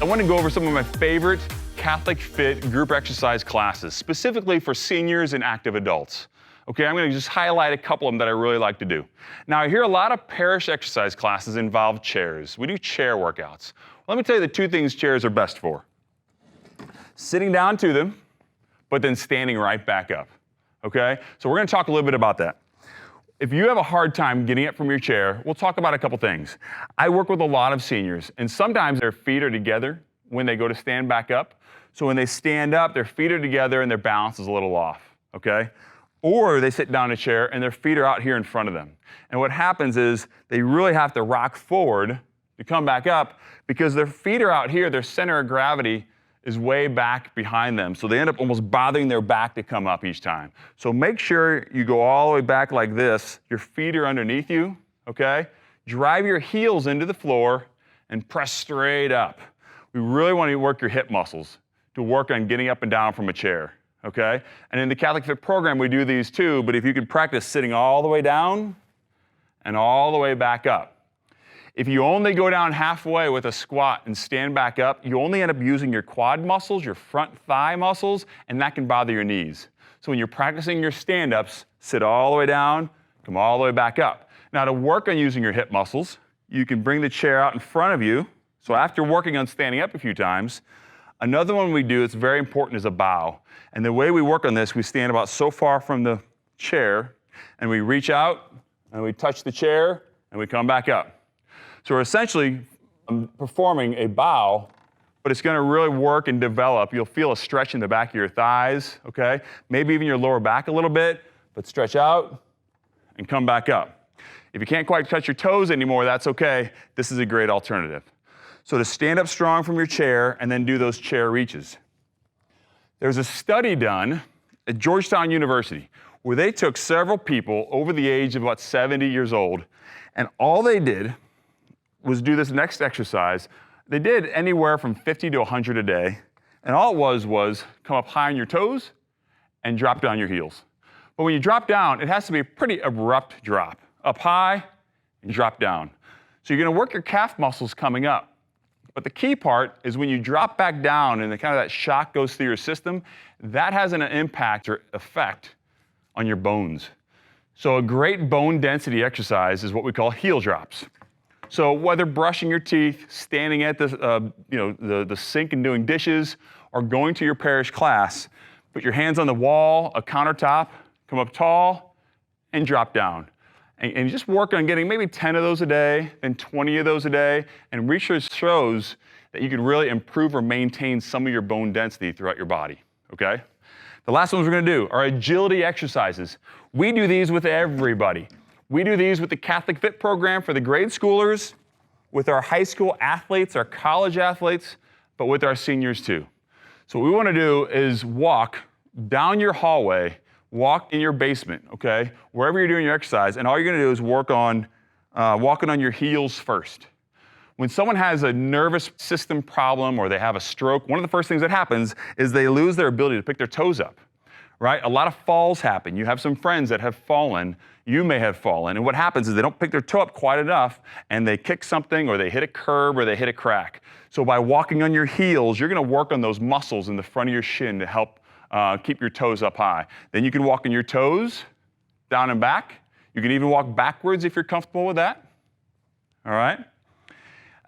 want to go over some of my favorite Catholic Fit group exercise classes, specifically for seniors and active adults. Okay, I'm going to just highlight a couple of them that I really like to do. Now, I hear a lot of parish exercise classes involve chairs. We do chair workouts. Let me tell you the two things chairs are best for. Sitting down to them, but then standing right back up. Okay, so we're going to talk a little bit about that. If you have a hard time getting up from your chair, we'll talk about a couple things. I work with a lot of seniors, and sometimes their feet are together when they go to stand back up. So when they stand up, their feet are together and their balance is a little off, okay? Or they sit down in a chair and their feet are out here in front of them. And what happens is they really have to rock forward to come back up because their feet are out here, their center of gravity is way back behind them. So they end up almost bothering their back to come up each time. So make sure you go all the way back like this. Your feet are underneath you, okay? Drive your heels into the floor and press straight up. We really want to work your hip muscles to work on getting up and down from a chair, okay? And in the Catholic Fit program, we do these too, but if you could practice sitting all the way down and all the way back up. If you only go down halfway with a squat and stand back up, you only end up using your quad muscles, your front thigh muscles, and that can bother your knees. So when you're practicing your stand-ups, sit all the way down, come all the way back up. Now to work on using your hip muscles, you can bring the chair out in front of you. So after working on standing up a few times, another one we do that's very important is a bow. And the way we work on this, we stand about so far from the chair, and we reach out, and we touch the chair, and we come back up. So we're essentially performing a bow, but it's going to really work and develop. You'll feel a stretch in the back of your thighs, okay? Maybe even your lower back a little bit, but stretch out and come back up. If you can't quite touch your toes anymore, that's okay. This is a great alternative. So to stand up strong from your chair and then do those chair reaches. There's a study done at Georgetown University where they took several people over the age of about 70 years old, and all they did was do this next exercise. They did anywhere from 50 to 100 a day, and all it was come up high on your toes and drop down your heels. But when you drop down, it has to be a pretty abrupt drop. Up high and drop down. So you're gonna work your calf muscles coming up. But the key part is when you drop back down and kind of that shock goes through your system, that has an impact or effect on your bones. So a great bone density exercise is what we call heel drops. So whether brushing your teeth, standing at the sink and doing dishes, or going to your parish class, put your hands on the wall, a countertop, come up tall, and drop down. And just work on getting maybe 10 of those a day, and 20 of those a day, and research shows that you can really improve or maintain some of your bone density throughout your body, okay? The last ones we're gonna do are agility exercises. We do these with everybody. We do these with the Catholic Fit program for the grade schoolers, with our high school athletes, our college athletes, but with our seniors too. So what we want to do is walk down your hallway, walk in your basement, okay, wherever you're doing your exercise, and all you're going to do is work on walking on your heels first. When someone has a nervous system problem or they have a stroke, one of the first things that happens is they lose their ability to pick their toes up, right? A lot of falls happen. You have some friends that have fallen. You may have fallen, and what happens is they don't pick their toe up quite enough, and they kick something, or they hit a curb, or they hit a crack. So by walking on your heels, you're going to work on those muscles in the front of your shin to help keep your toes up high. Then you can walk on your toes, down and back. You can even walk backwards if you're comfortable with that. All right?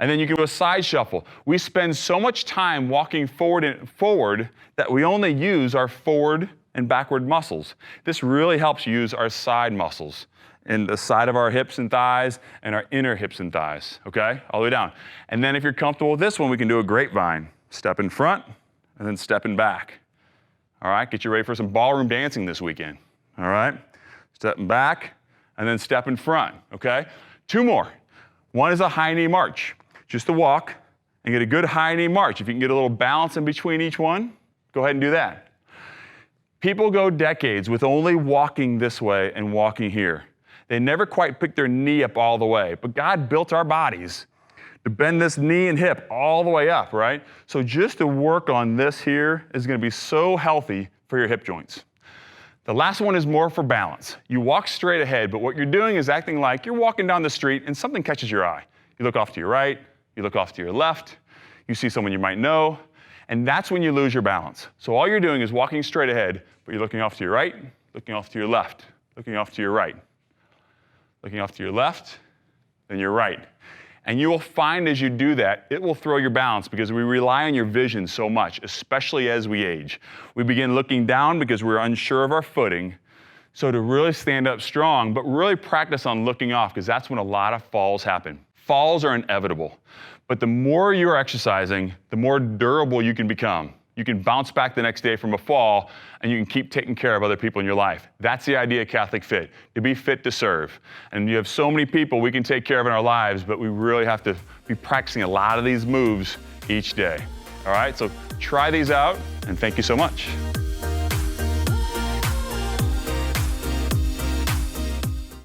And then you can do a side shuffle. We spend so much time walking forward that we only use our forward and backward muscles. This really helps use our side muscles in the side of our hips and thighs and our inner hips and thighs, okay? All the way down. And then if you're comfortable with this one, we can do a grapevine. Step in front and then step in back. All right, get you ready for some ballroom dancing this weekend. All right, step in back and then step in front, okay? Two more. One is a high knee march. Just a walk and get a good high knee march. If you can get a little balance in between each one, go ahead and do that. People go decades with only walking this way and walking here. They never quite pick their knee up all the way, but God built our bodies to bend this knee and hip all the way up, right? So just to work on this here is going to be so healthy for your hip joints. The last one is more for balance. You walk straight ahead, but what you're doing is acting like you're walking down the street and something catches your eye. You look off to your right, you look off to your left, you see someone you might know, and that's when you lose your balance. So all you're doing is walking straight ahead, but you're looking off to your right, looking off to your left, looking off to your right, looking off to your left, then your right. And you will find as you do that, it will throw your balance because we rely on your vision so much, especially as we age. We begin looking down because we're unsure of our footing. So to really stand up strong, but really practice on looking off because that's when a lot of falls happen. Falls are inevitable, but the more you're exercising, the more durable you can become. You can bounce back the next day from a fall, and you can keep taking care of other people in your life. That's the idea of Catholic Fit, to be fit to serve. And you have so many people we can take care of in our lives, but we really have to be practicing a lot of these moves each day. All right, so try these out, and thank you so much.